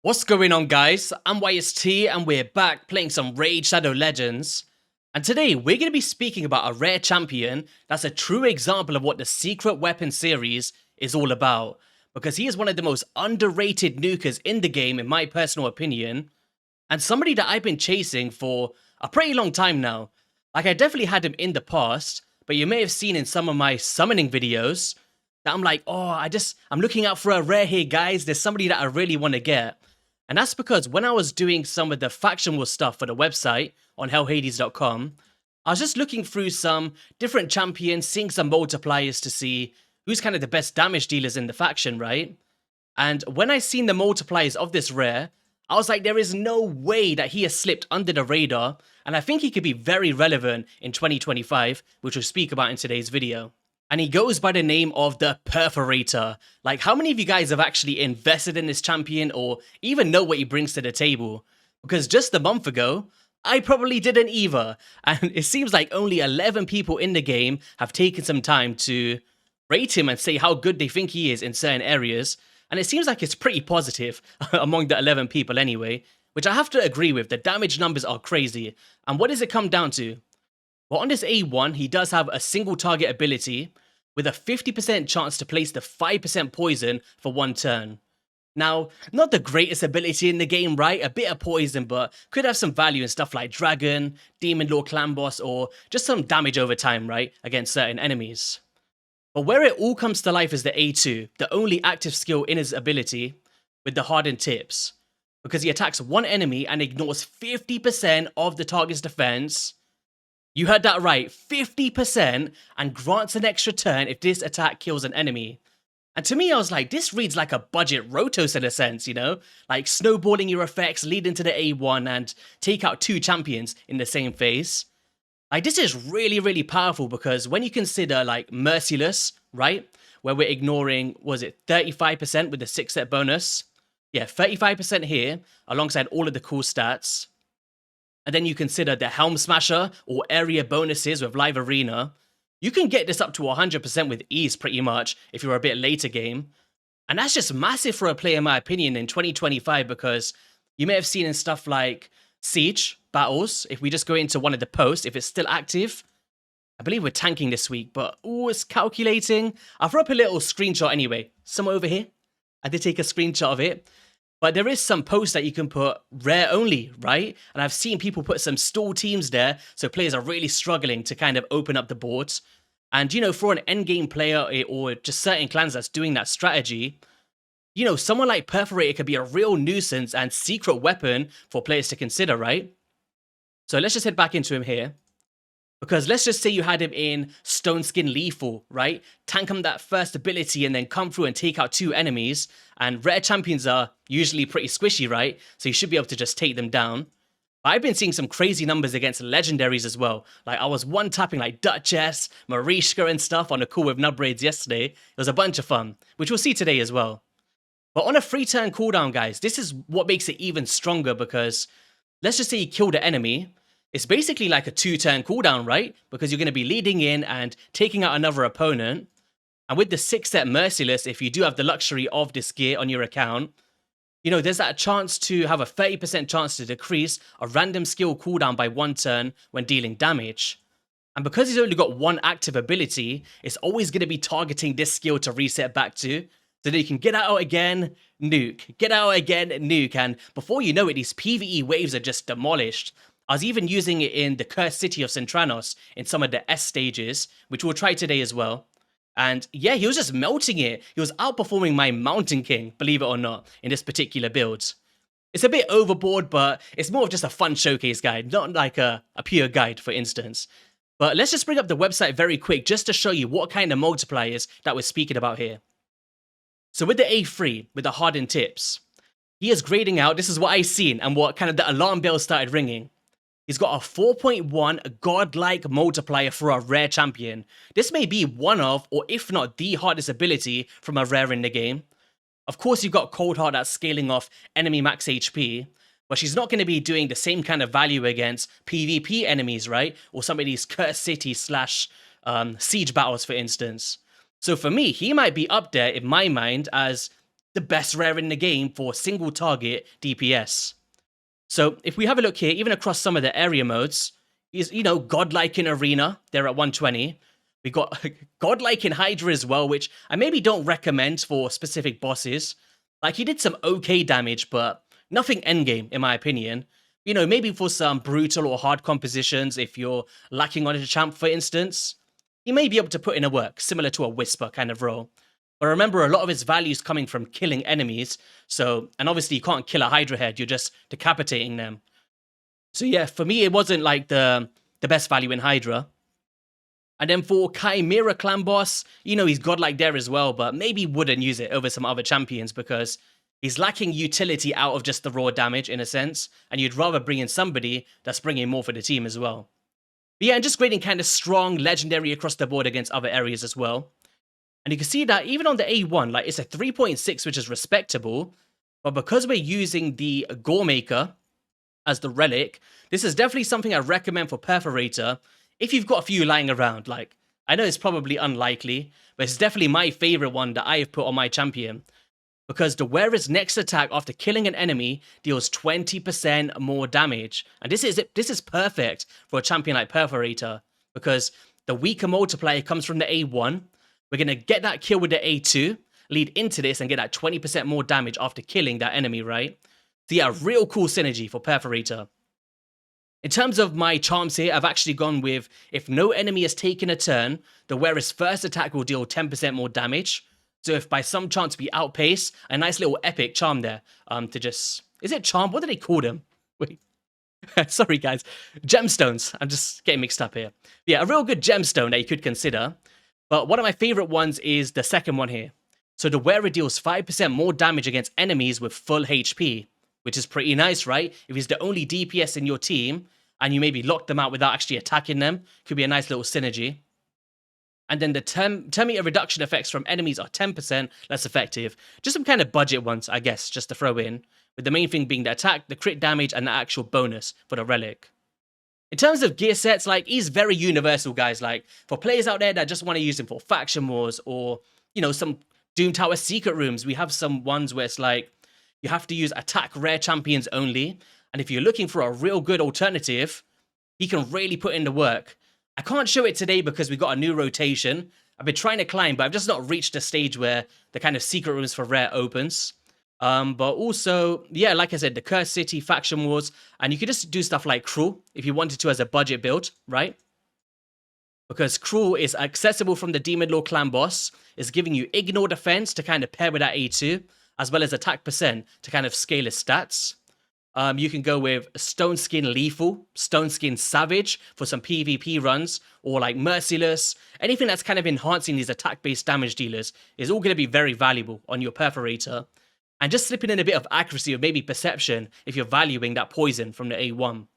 What's going on, guys? I'm YST and we're back playing some Raid Shadow Legends. And today we're going to be speaking about a rare champion that's a true example of what the Secret Weapon series is all about. Because he is one of the most underrated nukers in the game, in my personal opinion. And somebody that I've been chasing for a pretty long time now. Like, I definitely had him in the past, but you may have seen in some of my summoning videos that I'm like, I'm looking out for a rare here, guys. There's somebody that I really want to get. And that's because when I was doing some of the faction war stuff for the website on hellhades.com, I was just looking through some different champions, seeing some multipliers to see who's kind of the best damage dealers in the faction, right? And when I seen the multipliers of this rare, I was like, there is no way that he has slipped under the radar, and I think he could be very relevant in 2025, which we'll speak about in today's video. And he goes by the name of the Perforator. Like, how many of you guys have actually invested in this champion or even know what he brings to the table? Because just a month ago, I probably didn't either. And it seems like only 11 people in the game have taken some time to rate him and say how good they think he is in certain areas. And it seems like it's pretty positive among the 11 people anyway, which I have to agree with. The damage numbers are crazy. And what does it come down to? Well, on this A1, he does have a single target ability with a 50% chance to place the 5% poison for one turn. Now, not the greatest ability in the game, right? A bit of poison, but could have some value in stuff like Dragon, Demon Lord Clan Boss, or just some damage over time, right? Against certain enemies. But where it all comes to life is the A2, the only active skill in his ability, with the hardened tips. Because he attacks one enemy and ignores 50% of the target's defense. You heard that right, 50%, and grants an extra turn if this attack kills an enemy. And to me, I was like, this reads like a budget Rotos in a sense, you know? Like snowballing your effects, lead into the A1, and take out two champions in the same phase. Like, this is really, really powerful because when you consider, like, Merciless, right? Where we're ignoring, was it 35% with the 6-set bonus? Yeah, 35% here, alongside all of the cool stats. And then you consider the Helm Smasher or area bonuses with Live Arena, you can get this up to 100% with ease pretty much if you're a bit later game. And that's just massive for a player, in my opinion, in 2025 because you may have seen in stuff like Siege battles, if we just go into one of the posts, if it's still active, I believe we're tanking this week, but it's calculating. I'll throw up a little screenshot anyway, somewhere over here. I did take a screenshot of it. But there is some posts that you can put rare only, right? And I've seen people put some stall teams there, so players are really struggling to kind of open up the boards. And, you know, for an endgame player or just certain clans that's doing that strategy, you know, someone like Perforator could be a real nuisance and secret weapon for players to consider, right? So let's just head back into him here. Because let's just say you had him in Stone Skin Lethal, right? Tank him that first ability and then come through and take out two enemies. And rare champions are usually pretty squishy, right? So you should be able to just take them down. But I've been seeing some crazy numbers against legendaries as well. Like, I was one-tapping like Duchess, Marishka and stuff on a call with Nubraids yesterday. It was a bunch of fun, which we'll see today as well. But on a 3-turn cooldown, guys, this is what makes it even stronger because let's just say you killed an enemy. It's basically like a 2-turn cooldown, right? Because you're going to be leading in and taking out another opponent. And with the 6-set Merciless, if you do have the luxury of this gear on your account, you know, there's that chance to have a 30% chance to decrease a random skill cooldown by 1 turn when dealing damage. And because he's only got one active ability, it's always going to be targeting this skill to reset back to. So that you can get out again, nuke. Get out again, nuke. And before you know it, these PvE waves are just demolished. I was even using it in the Cursed City of Centranos in some of the S stages, which we'll try today as well. And yeah, he was just melting it. He was outperforming my Mountain King, believe it or not, in this particular build. It's a bit overboard, but it's more of just a fun showcase guide, not like a pure guide, for instance. But let's just bring up the website very quick just to show you what kind of multipliers that we're speaking about here. So with the A3, with the hardened tips, he is grading out, this is what I've seen, and what kind of the alarm bell started ringing. He's got a 4.1 godlike multiplier for a rare champion. This may be one of, or if not the hardest ability from a rare in the game. Of course, you've got Cold Heart that's scaling off enemy max HP, but she's not going to be doing the same kind of value against PvP enemies, right? Or some of these Cursed City slash siege battles, for instance. So for me, he might be up there in my mind as the best rare in the game for single target DPS. So if we have a look here, even across some of the area modes, is, godlike in arena, they're at 120. We got godlike in Hydra as well, which I maybe don't recommend for specific bosses. Like, he did some okay damage, but nothing endgame, in my opinion. Maybe for some brutal or hard compositions, if you're lacking on a champ, for instance, he may be able to put in a work, similar to a Whisper kind of role. But remember, a lot of his value is coming from killing enemies, and obviously you can't kill a Hydra head, you're just decapitating them. So yeah, for me, it wasn't like the best value in Hydra. And then for Chimera Clan Boss, he's godlike there as well, but maybe wouldn't use it over some other champions because he's lacking utility out of just the raw damage, in a sense, and you'd rather bring in somebody that's bringing more for the team as well. But yeah, and just grading kind of strong, legendary across the board against other areas as well. And you can see that even on the A1, like, it's a 3.6, which is respectable, but because we're using the Gore Maker as the relic, this is definitely something I recommend for Perforator if you've got a few lying around. Like, I know it's probably unlikely, but it's definitely my favorite one that I have put on my champion. Because the wearer's next attack after killing an enemy deals 20% more damage. And this is perfect for a champion like Perforator, because the weaker multiplier comes from the A1. We're going to get that kill with the A2, lead into this, and get that 20% more damage after killing that enemy, right? So yeah, real cool synergy for Perforator. In terms of my charms here, I've actually gone with, if no enemy has taken a turn, the wearer's first attack will deal 10% more damage. So if by some chance we outpace, a nice little epic charm there, to just... Is it charm? What do they call them? Wait. Sorry, guys. Gemstones. I'm just getting mixed up here. Yeah, a real good gemstone that you could consider. But one of my favorite ones is the second one here. So the wearer deals 5% more damage against enemies with full HP, which is pretty nice, right? If he's the only DPS in your team, and you maybe lock them out without actually attacking them, could be a nice little synergy. And then the 10 meter reduction effects from enemies are 10% less effective. Just some kind of budget ones, I guess, just to throw in. With the main thing being the attack, the crit damage, and the actual bonus for the relic. In terms of gear sets, like, he's very universal, guys. Like, for players out there that just want to use him for faction wars or, some Doom Tower secret rooms, we have some ones where it's like, you have to use attack rare champions only. And if you're looking for a real good alternative, he can really put in the work. I can't show it today because we got a new rotation. I've been trying to climb, but I've just not reached the stage where the kind of secret rooms for rare opens. But also, yeah, like I said, the Cursed City, Faction Wars, and you could just do stuff like Cruel if you wanted to as a budget build, right? Because Cruel is accessible from the Demon Lord Clan Boss, is giving you Ignore Defense to kind of pair with that A2, as well as Attack Percent to kind of scale his stats. You can go with Stone Skin Lethal, Stone Skin Savage for some PvP runs, or like Merciless. Anything that's kind of enhancing these attack-based damage dealers is all going to be very valuable on your Perforator. And just slipping in a bit of accuracy or maybe perception if you're valuing that poison from the A1.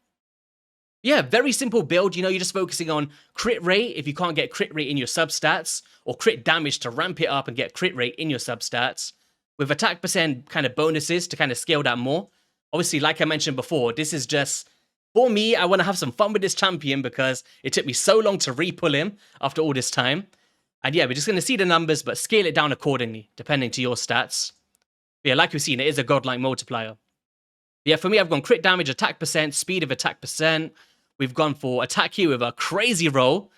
Yeah, very simple build. You're just focusing on crit rate if you can't get crit rate in your substats, or crit damage to ramp it up and get crit rate in your substats, with attack percent kind of bonuses to kind of scale that more. Obviously, like I mentioned before, this is just, for me, I want to have some fun with this champion because it took me so long to re-pull him after all this time. And yeah, we're just going to see the numbers, but scale it down accordingly, depending to your stats. But yeah, like we've seen, it is a godlike multiplier. But yeah, for me, I've gone crit damage, attack percent, speed of attack percent. We've gone for attack here with a crazy roll.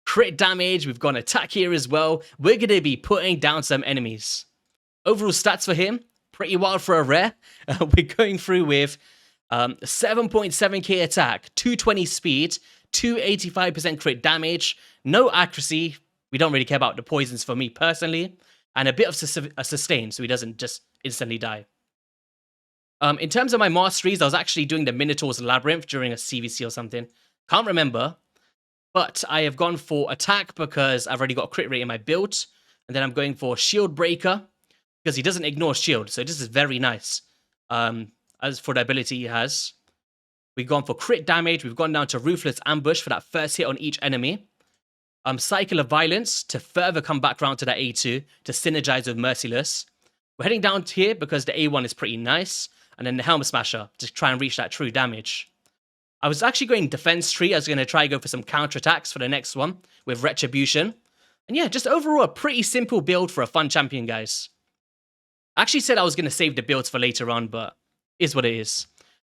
Crit damage, we've gone attack here as well. We're going to be putting down some enemies. Overall stats for him, pretty wild for a rare. We're going through with 7.7k attack, 220 speed, 285% crit damage, no accuracy. We don't really care about the poisons for me personally, and a bit of a sustain so he doesn't just instantly die. In terms of my masteries, I was actually doing the Minotaur's Labyrinth during a CVC or something. Can't remember. But I have gone for attack because I've already got a crit rate in my build. And then I'm going for Shield Breaker because he doesn't ignore shield. So this is very nice. As for the ability he has. We've gone for crit damage. We've gone down to Ruthless Ambush for that first hit on each enemy. Cycle of Violence to further come back around to that A2 to synergize with Merciless. We're heading down to here because the A1 is pretty nice. And then the Helm Smasher to try and reach that true damage. I was actually going Defense Tree. I was going to try and go for some counterattacks for the next one with Retribution. And yeah, just overall a pretty simple build for a fun champion, guys. I actually said I was going to save the builds for later on, but is what it is.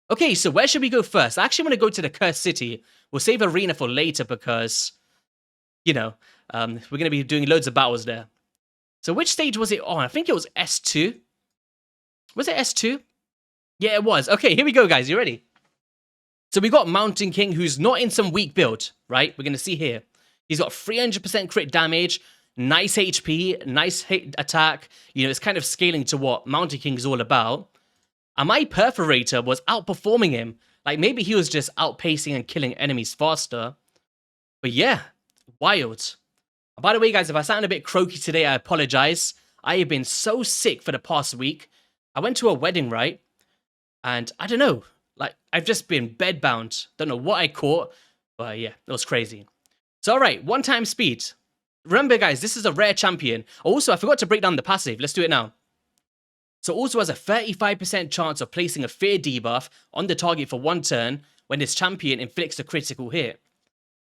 Okay, so where should we go first? I actually want to go to the Cursed City. We'll save Arena for later because, you know, we're going to be doing loads of battles there. So which stage was it on? I think it was S2. Was it S2? Yeah, it was. Okay, here we go, guys. You ready? So we got Mountain King, who's not in some weak build, right? We're going to see here. He's got 300% crit damage, nice HP, nice hit attack. You know, it's kind of scaling to what Mountain King is all about. And my Perforator was outperforming him. Like, maybe he was just outpacing and killing enemies faster. But yeah, wild. By the way, guys, if I sound a bit croaky today, I apologize. I have been so sick for the past week. I went to a wedding, right? And I don't know. Like, I've just been bedbound. Don't know what I caught. But yeah, it was crazy. So, all right, one-time speed. Remember, guys, this is a rare champion. Also, I forgot to break down the passive. Let's do it now. So also has a 35% chance of placing a fear debuff on the target for 1 turn when this champion inflicts a critical hit.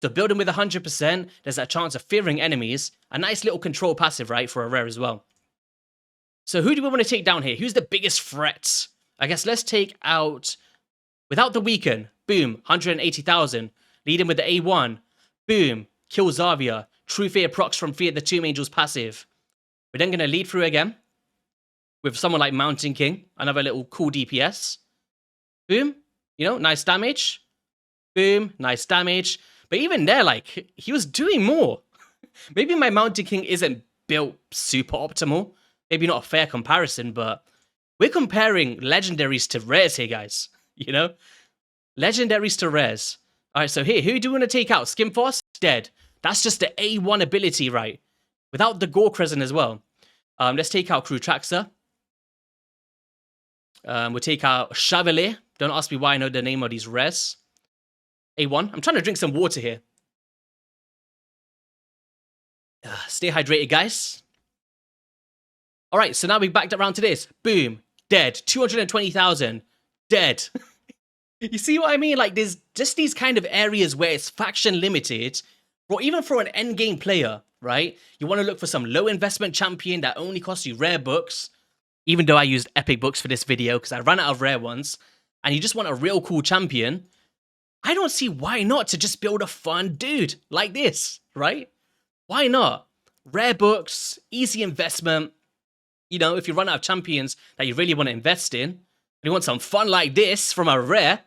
So building with 100%, there's that chance of fearing enemies. A nice little control passive, right, for a rare as well. So who do we want to take down here? Who's the biggest threat? I guess let's take out, without the weaken, boom, 180,000. Leading with the A1, boom, kill Zarvia. True Fear procs from Fear the Tomb Angel's passive. We're then going to lead through again with someone like Mountain King, another little cool DPS. Boom, you know, nice damage. Boom, nice damage. But even there, like, he was doing more. Maybe my Mountain King isn't built super optimal. Maybe not a fair comparison, but we're comparing legendaries to rares here, guys. You know? Legendaries to rares. All right, so here, who do you want to take out? Skimforce? Dead. That's just the A1 ability, right? Without the Gore Crescent as well. Let's take out Crew Traxxer. We'll take out Chevalier. Don't ask me why I know the name of these rares. A1. I'm trying to drink some water here. Stay hydrated, guys. All right, so now we backed around to this. Boom. Dead. 220,000. Dead. You see what I mean? Like, there's just these kind of areas where it's faction limited, or even for an endgame player, right? You want to look for some low investment champion that only costs you rare books, even though I used epic books for this video because I ran out of rare ones, and you just want a real cool champion. I don't see why not to just build a fun dude like this, right? Why not? Rare books, easy investment. You know, if you run out of champions that you really want to invest in, and you want some fun like this from a rare,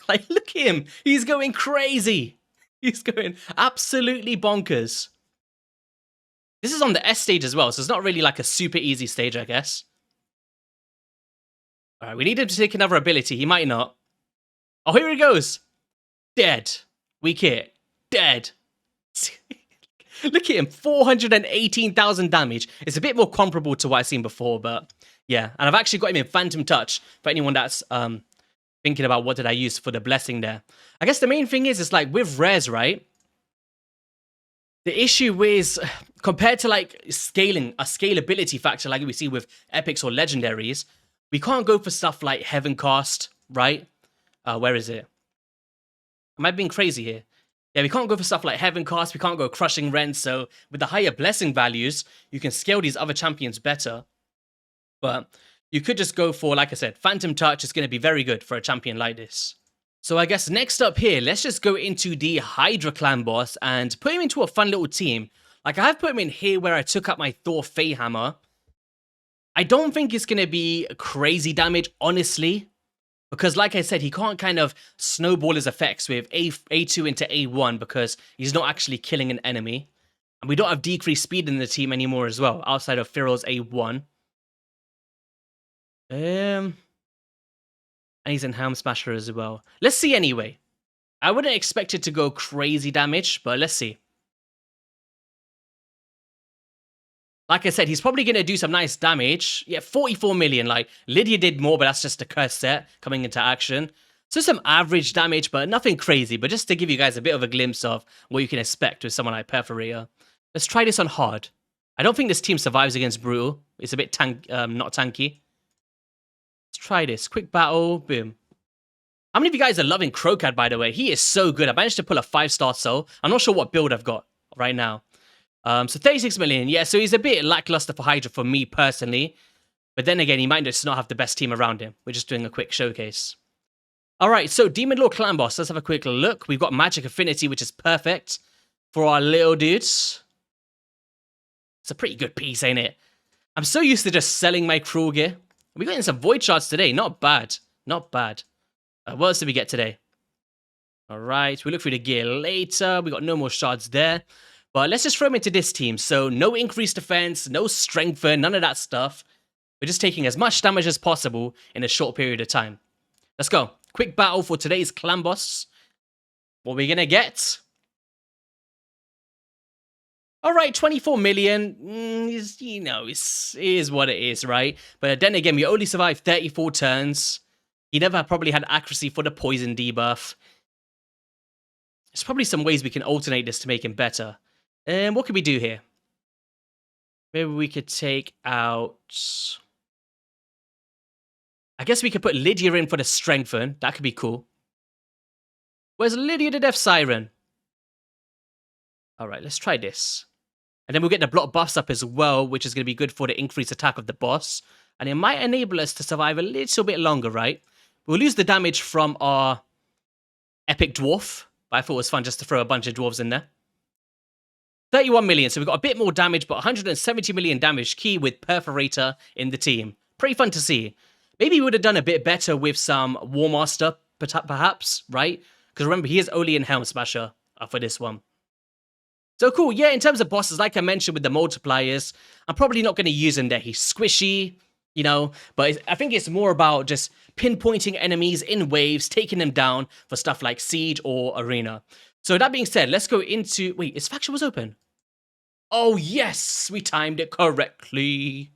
like, look at him. He's going crazy. He's going absolutely bonkers. This is on the S stage as well, so it's not really like a super easy stage, I guess. All right, we need him to take another ability. He might not. Oh, here he goes. Dead. Weak hit. Dead. Look at him. 418,000 damage. It's a bit more comparable to what I've seen before, but yeah. And I've actually got him in Phantom Touch for anyone that's thinking about what did I use for the blessing there. I guess the main thing is, it's like with rares, right? The issue is, compared to like scaling, a scalability factor like we see with epics or legendaries, we can't go for stuff like Heaven Cast, right? Where is it? Am I being crazy here? Yeah, we can't go for stuff like Heaven Cast, we can't go Crushing Rend, so with the higher blessing values, you can scale these other champions better. But you could just go for, like I said, Phantom Touch is going to be very good for a champion like this. So I guess next up here, let's just go into the Hydra Clan boss and put him into a fun little team. Like, I have put him in here where I took up my Thor Feyhammer. I don't think it's going to be crazy damage, honestly. Because like I said, he can't kind of snowball his effects with A2 into A1 because he's not actually killing an enemy. And we don't have decreased speed in the team anymore as well, outside of Firo's A1. And he's in Helm Smasher as well. Let's see anyway. I wouldn't expect it to go crazy damage, but let's see. Like I said, he's probably going to do some nice damage. Yeah, 44 million. Like, Lydia did more, but that's just a curse set coming into action. So some average damage, but nothing crazy. But just to give you guys a bit of a glimpse of what you can expect with someone like Perforator. Let's try this on hard. I don't think this team survives against Brutal. It's a bit not tanky. Let's try this. Quick battle. Boom. How many of you guys are loving Crocad, by the way? He is so good. I managed to pull a 5-star soul. I'm not sure what build I've got right now. So 36 million. Yeah, so he's a bit lackluster for Hydra for me personally. But then again, he might just not have the best team around him. We're just doing a quick showcase. All right, so Demon Lord Clan Boss. Let's have a quick look. We've got Magic Affinity, which is perfect for our little dudes. It's a pretty good piece, ain't it? I'm so used to just selling my cruel gear. We got in some void shards today. Not bad. Not bad. What else did we get today? All right, we look through the gear later. We got no more shards there. But let's just throw them into this team. So no increased defense, no strengthen, none of that stuff. We're just taking as much damage as possible in a short period of time. Let's go. Quick battle for today's clan boss. What are we going to get? All right, 24 million, it is what it is, right? But then again, we only survived 34 turns. He never probably had accuracy for the poison debuff. There's probably some ways we can alternate this to make him better. What can we do here? Maybe we could take out... I guess we could put Lydia in for the strengthen. That could be cool. Where's Lydia the Death Siren? All right, let's try this. And then we'll get the block buffs up as well, which is going to be good for the increased attack of the boss. And it might enable us to survive a little bit longer, right? We'll lose the damage from our epic dwarf. But I thought it was fun just to throw a bunch of dwarves in there. 31 million, so we've got a bit more damage, but 170 million damage key with Perforator in the team. Pretty fun to see. Maybe we would have done a bit better with some War Master, perhaps, right? Because remember, he is only in Helm Smasher for this one. So cool, yeah, in terms of bosses, like I mentioned with the multipliers, I'm probably not going to use him there. He's squishy, but I think it's more about just pinpointing enemies in waves, taking them down for stuff like Siege or Arena. So that being said, let's go into... Wait, his faction was open. Oh, yes, we timed it correctly.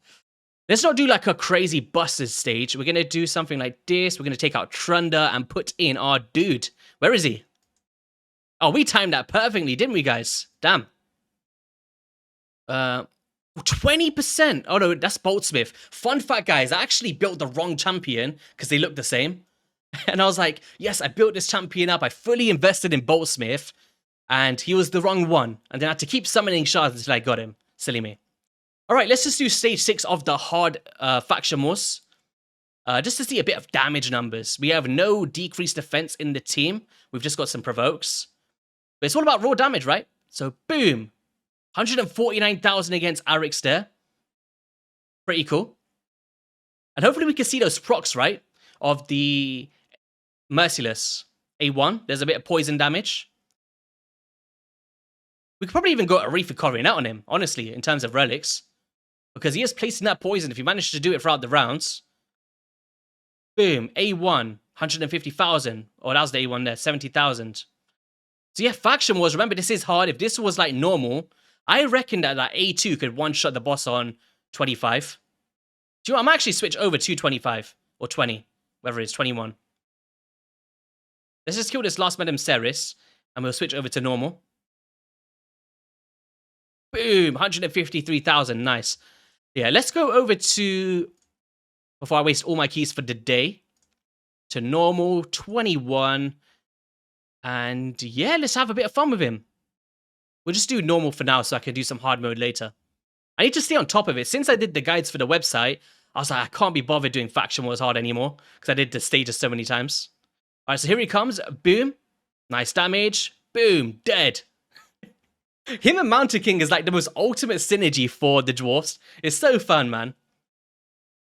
Let's not do like a crazy busters stage. We're going to do something like this. We're going to take out Trunder and put in our dude. Where is he? Oh, we timed that perfectly, didn't we, guys? Damn. 20%. Oh, no, that's Boltsmith. Fun fact, guys, I actually built the wrong champion because they look the same. And I was like, yes, I built this champion up. I fully invested in Boltsmith. And he was the wrong one. And then I had to keep summoning shards until I got him. Silly me. All right, let's just do stage 6 of the hard faction wars. Just to see a bit of damage numbers. We have no decreased defense in the team. We've just got some provokes. But it's all about raw damage, right? So, boom. 149,000 against Arix there. Pretty cool. And hopefully we can see those procs, right? Of the Merciless. A1. There's a bit of poison damage. We could probably even go Aretha Corian out on him, honestly, in terms of relics. Because he is placing that poison if he managed to do it throughout the rounds. Boom. A1. 150,000. Oh, that was the A1 there. 70,000. So yeah, faction wars. Remember, this is hard. If this was like normal, I reckon that A2 could one-shot the boss on 25. Do you know what? I might actually switch over to 25. Or 20. Whatever it is, 21. Let's just kill this last Madam Ceres. And we'll switch over to normal. Boom. 153,000. Nice. Yeah, let's go over to... Before I waste all my keys for the day. To normal. 21. And yeah, let's have a bit of fun with him. We'll just do normal for now so I can do some hard mode later. I need to stay on top of it. Since I did the guides for the website, I was like, I can't be bothered doing faction wars hard anymore. Because I did the stages so many times. Alright, so here he comes. Boom. Nice damage. Boom. Dead. Him and Mountain King is like the most ultimate synergy for the dwarfs. It's so fun, man.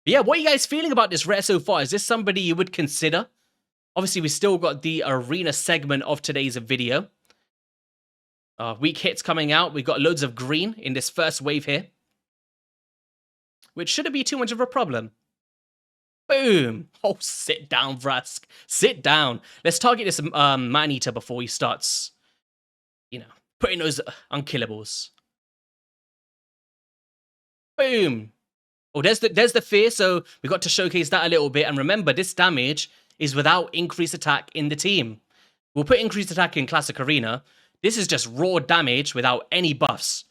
But yeah, what are you guys feeling about this rare so far? Is this somebody you would consider? Obviously, we still got the arena segment of today's video. Weak hits coming out. We've got loads of green in this first wave here. Which shouldn't be too much of a problem. Boom. Oh, sit down, Vrask. Sit down. Let's target this man-eater before he starts, putting those unkillables. Boom. Oh, there's the fear. So we got to showcase that a little bit. And remember, this damage is without increased attack in the team. We'll put increased attack in Classic Arena. This is just raw damage without any buffs,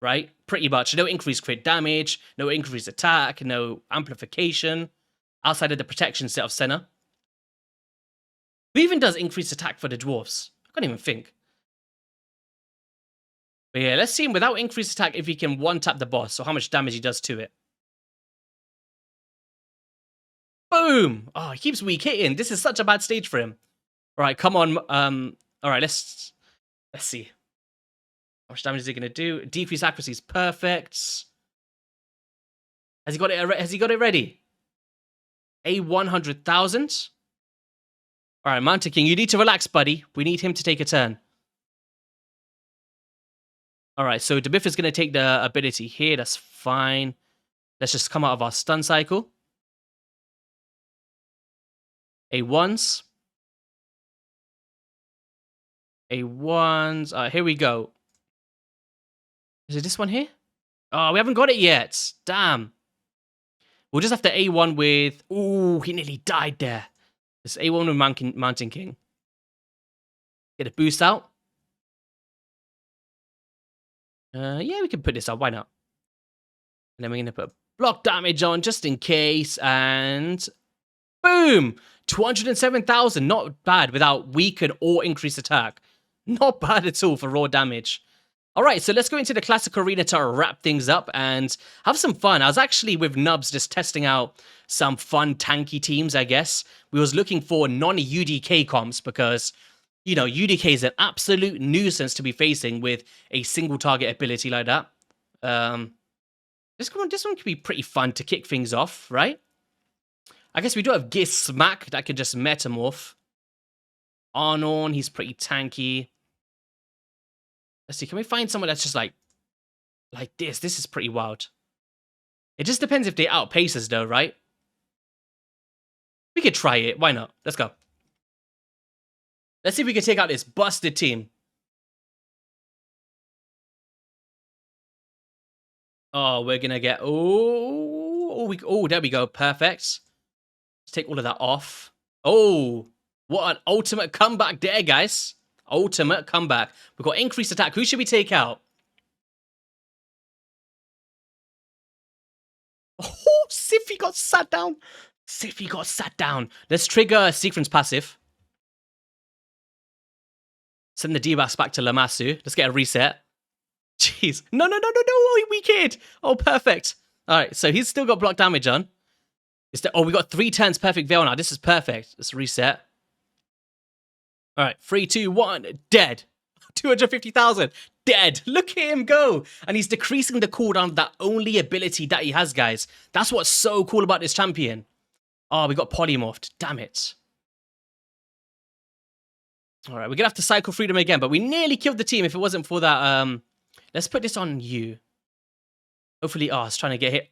right? Pretty much. No increased crit damage, no increased attack, no amplification, outside of the protection set of Senna. Who even does increased attack for the dwarves? I can't even think. But yeah, let's see him without increased attack if he can one-tap the boss, or how much damage he does to it. Boom! Oh, he keeps weak hitting. This is such a bad stage for him. All right, come on. All right, let's see. How much damage is he gonna do? Decrease accuracy is perfect. Has he got it? Has he got it ready? A 100,000. All right, Mountain King, you need to relax, buddy. We need him to take a turn. All right, so Debiff is gonna take the ability here. That's fine. Let's just come out of our stun cycle. A1s. A1s. Here we go. Is it this one here? Oh, we haven't got it yet. Damn. We'll just have to A1 with... Ooh, he nearly died there. This A1 with Mountain King. Get a boost out. Yeah, we can put this up. Why not? And then we're going to put block damage on just in case. And... Boom! 207,000. Not bad without weaken or increased attack. Not bad at all for raw damage. Alright, so let's go into the classic arena to wrap things up and have some fun. I was actually with Nubs just testing out some fun tanky teams, I guess. We was looking for non-UDK comps because, you know, UDK is an absolute nuisance to be facing with a single target ability like that. This one could be pretty fun to kick things off, right? I guess we do have Gear Smack that could just metamorph. Arnorn, he's pretty tanky. Let's see, can we find someone that's just like this? This is pretty wild. It just depends if they outpace us though, right? We could try it. Why not? Let's go. Let's see if we can take out this busted team. Oh, we're gonna get... Oh, there we go. Perfect. Let's take all of that off. Oh, what an ultimate comeback there, guys. Ultimate comeback. We've got increased attack. Who should we take out? Oh, Siffy got sat down. Siffy got sat down. Let's trigger Sequence passive. Send the D-Bass back to Lamassu. Let's get a reset. Jeez. No, we kid. Oh, perfect. All right, so he's still got block damage on. Oh, we got 3 turns perfect Veil now. This is perfect. Let's reset. All right, 3, 2, 1, dead. 250,000, dead. Look at him go. And he's decreasing the cooldown of that only ability that he has, guys. That's what's so cool about this champion. Oh, we got polymorphed. Damn it. All right, we're going to have to cycle freedom again, but we nearly killed the team if it wasn't for that. Let's put this on you. Hopefully, I was trying to get hit.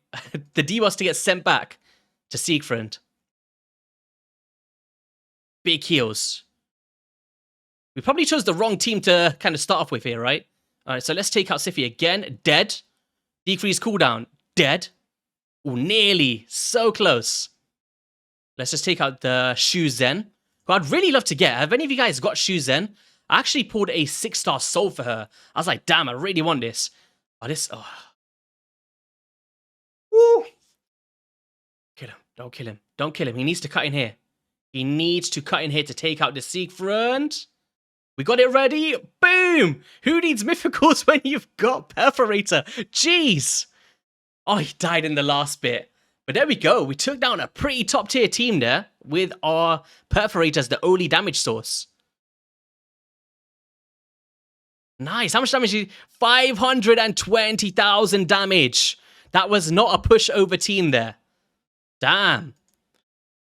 The D was to get sent back to Siegfried. Big heals. We probably chose the wrong team to kind of start off with here, right? All right, so let's take out Siffy again. Dead. Decrease cooldown. Dead. Oh, nearly. So close. Let's just take out the Shu Zen, who I'd really love to get. Have any of you guys got Shu Zen? I actually pulled a 6-star soul for her. I was like, damn, I really want this. Oh. Woo. Kill him. Don't kill him. Don't kill him. He needs to cut in here. He needs to cut in here to take out the Siegfried. We got it ready. Boom! Who needs mythicals when you've got Perforator? Jeez! Oh, he died in the last bit. But there we go. We took down a pretty top tier team there with our Perforator as the only damage source. Nice. How much damage? 520,000 damage. That was not a pushover team there. Damn.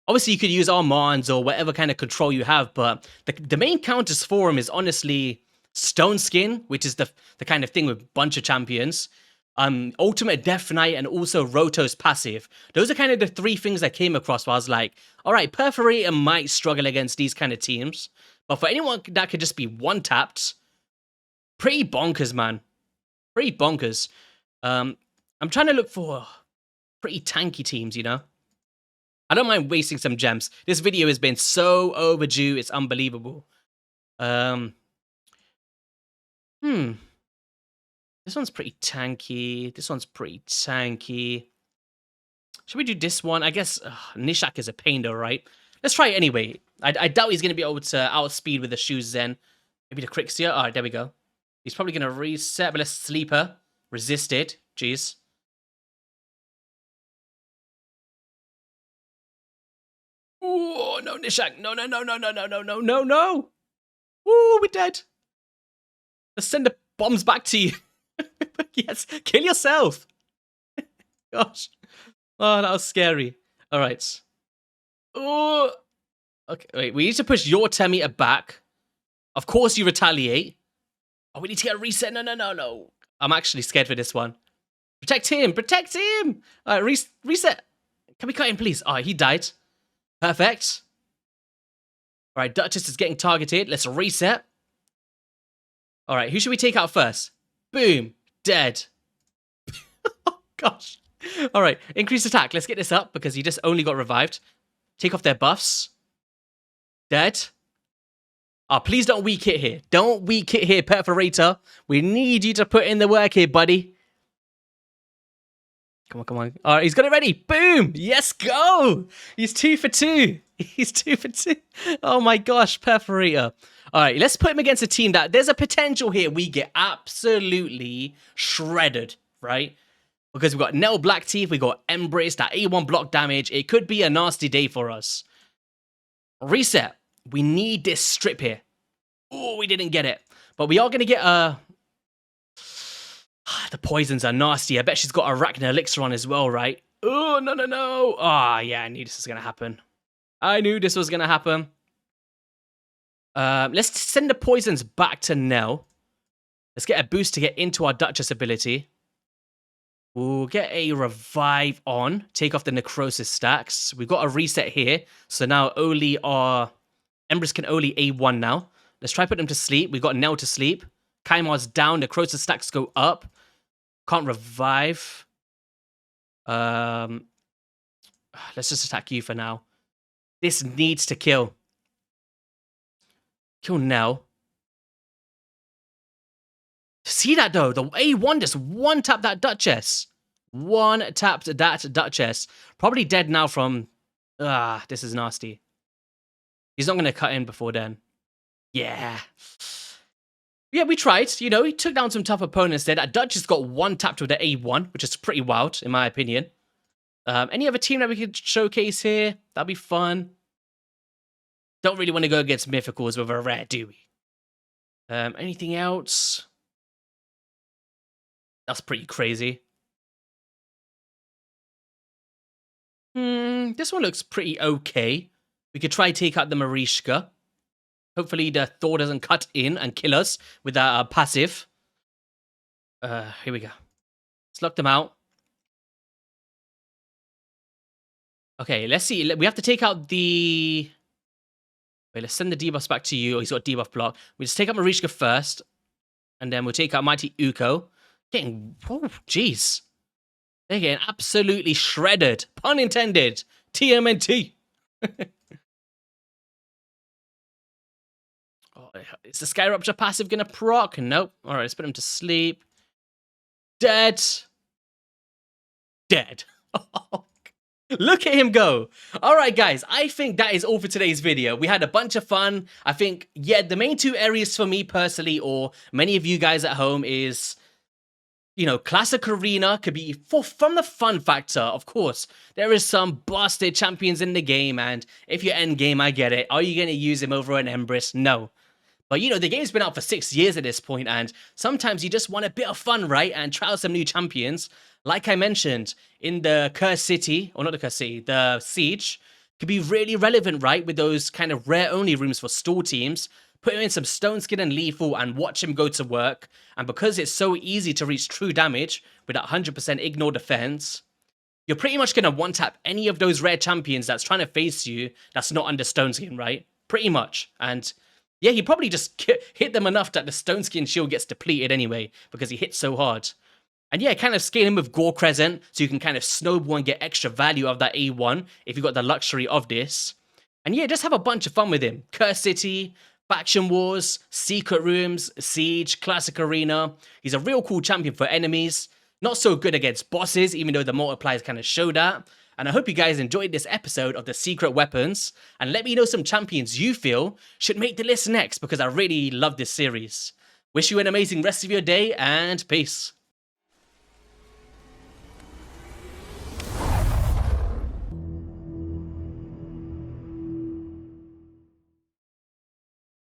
Obviously, you could use Armands or whatever kind of control you have, but the main counters for him is honestly Stone Skin, which is the kind of thing with a bunch of champions, Ultimate Death Knight, and also Roto's passive. Those are kind of the 3 things I came across where I was like, all right, Perforator might struggle against these kind of teams, but for anyone that could just be one-tapped, pretty bonkers, man. Pretty bonkers. I'm trying to look for pretty tanky teams, you know? I don't mind wasting some gems. This video has been so overdue, it's unbelievable. This one's pretty tanky. This one's pretty tanky. Should we do this one? I guess Nishak is a pain though, right? Let's try it anyway. I doubt he's going to be able to outspeed with the Shoes Zen. Maybe the Crixia. All right, there we go. He's probably going to reset, but let's Sleeper. Resisted. Jeez. Oh, no, Nishak. No, no, no, no, no, no, no, no, no, no. Ooh, we're dead. Let's send the bombs back to you. Yes, kill yourself. Gosh. Oh, that was scary. All right. Oh, okay. Wait, we need to push your 10-meter back. Of course, you retaliate. Oh, we need to get a reset. No, no, no, no. I'm actually scared for this one. Protect him. Protect him. All right, reset. Can we cut him, please? Oh, he died. Perfect. All right, Duchess is getting targeted. Let's reset. All right, who should we take out first? Boom. Dead. Oh, gosh. All right, increased attack. Let's get this up because he just only got revived. Take off their buffs. Dead. Oh, please don't weak hit here. Don't weak hit here, Perforator. We need you to put in the work here, buddy. Come on, come on. All right, he's got it ready. Boom. Yes, go. He's 2 for 2. He's 2 for 2. Oh, my gosh, Perforator. All right, let's put him against a team that there's a potential here we get absolutely shredded, right? Because we've got Nell Black Teeth, we've got Embrace, that A1 block damage. It could be a nasty day for us. Reset. We need this strip here. Oh, we didn't get it. But we are going to get a... The poisons are nasty. I bet she's got Arachne Elixir on as well, right? Oh, no, no, no. Ah, yeah, I knew this was going to happen. I knew this was going to happen. Let's send the poisons back to Nell. Let's get a boost to get into our Duchess ability. We'll get a revive on. Take off the necrosis stacks. We've got a reset here. So now only our... Empress can only A1 now. Let's try put them to sleep. We've got Nell to sleep. Kaimar's down. Necrosis stacks go up. Can't revive. Let's just attack you for now. This needs to kill. Kill Nell. See that though? The A1 just one-tapped that Duchess. One-tapped that Duchess. Probably dead now from... this is nasty. He's not going to cut in before then. Yeah. Yeah, we tried. You know, he took down some tough opponents there. That Duchess got one tapped with the A1, which is pretty wild, in my opinion. Any other team that we could showcase here? That'd be fun. Don't really want to go against Mythicals with a rare, do we? Anything else? That's pretty crazy. This one looks pretty okay. We could try take out the Marishka. Hopefully the Thor doesn't cut in and kill us with that passive. Here we go. Let's lock them out. Okay, let's see. We have to take out the... Wait, let's send the debuffs back to you. Oh, he's got debuff block. We just take out Marishka first. And then we'll take out Mighty Uko. Getting... Oh, jeez. They're getting absolutely shredded. Pun intended. TMNT. Oh, is the Sky Rupture passive gonna proc? Nope. Alright, let's put him to sleep. Dead. Dead. Look at him go. Alright guys, I think that is all for today's video. We had a bunch of fun. I think, yeah, the main two areas for me personally, or many of you guys at home, is... You know, Classic Arena could be from the fun factor, of course. There is some busted champions in the game, and if you're end game, I get it. Are you going to use him over an Empress? No. But, you know, the game's been out for 6 years at this point, and sometimes you just want a bit of fun, right? And try out some new champions. Like I mentioned, in the Cursed City, or not the Cursed City, the Siege, could be really relevant, right? With those kind of rare-only rooms for stall teams. Put him in some Stone Skin and Lethal and watch him go to work. And because it's so easy to reach true damage with that 100% ignore defense, you're pretty much going to one-tap any of those rare champions that's trying to face you that's not under Stone Skin, right? Pretty much. And yeah, he probably just hit them enough that the Stone Skin shield gets depleted anyway because he hit so hard. And yeah, kind of scale him with Gore Crescent so you can kind of snowball and get extra value of that A1 if you've got the luxury of this. And yeah, just have a bunch of fun with him. Cursed City... Faction Wars, Secret Rooms, Siege, Classic Arena. He's a real cool champion for enemies. Not so good against bosses, even though the multipliers kind of show that. And I hope you guys enjoyed this episode of the Secret Weapons. And let me know some champions you feel should make the list next, because I really love this series. Wish you an amazing rest of your day, and peace.